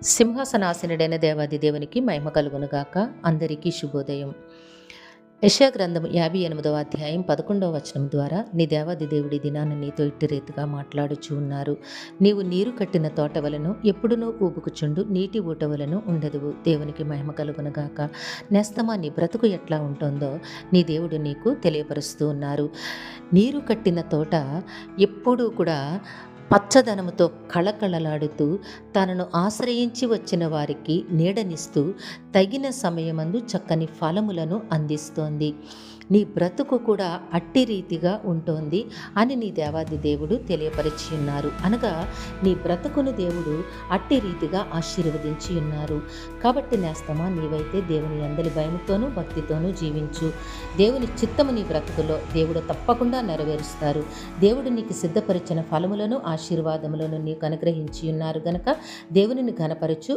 సింహాసనాసీనుడైన దేవాది దేవునికి మహిమ కలుగునుగాక. అందరికీ శుభోదయం. యెషయా గ్రంథం 58వ అధ్యాయం 11వ వచనం ద్వారా, నీ దేవాది దేవుడి దినాన నీతో ఇట్టి రీతిగా మాట్లాడుచూ ఉన్నారు. నీవు నీరు కట్టిన తోట వలను ఎప్పుడునూ ఊబుకుచుండు నీటి ఊట వలను ఉండదువు. దేవునికి మహిమ కలుగునుగాక. నేస్తమా, నీ బ్రతుకు ఎట్లా ఉంటుందో నీ దేవుడు నీకు తెలియపరుస్తూ ఉన్నారు. నీరు కట్టిన తోట ఎప్పుడూ కూడా పచ్చదనముతో కళకళలాడుతూ తనను ఆశ్రయించి వచ్చిన వారికి నీడనిస్తూ తగిన సమయమందు చక్కని ఫలములను అందిస్తోంది. నీ బ్రతుకు కూడా అట్టి రీతిగా ఉంటుంది అని నీ దేవాది దేవుడు తెలియపరిచి ఉన్నారు. అనగా నీ బ్రతుకును దేవుడు అట్టి రీతిగా ఆశీర్వదించి ఉన్నారు. కాబట్టి నేస్తమా, నీవైతే దేవుని అందరి భయముతోనూ భక్తితోనూ జీవించు. దేవుని చిత్తము నీ బ్రతుకులో దేవుడు తప్పకుండా నెరవేరుస్తారు. దేవుడు నీకు సిద్ధపరిచిన ఫలములను ఆశీర్వాదములను నీకు అనుగ్రహించి ఉన్నారు గనక దేవునిని ఘనపరచు.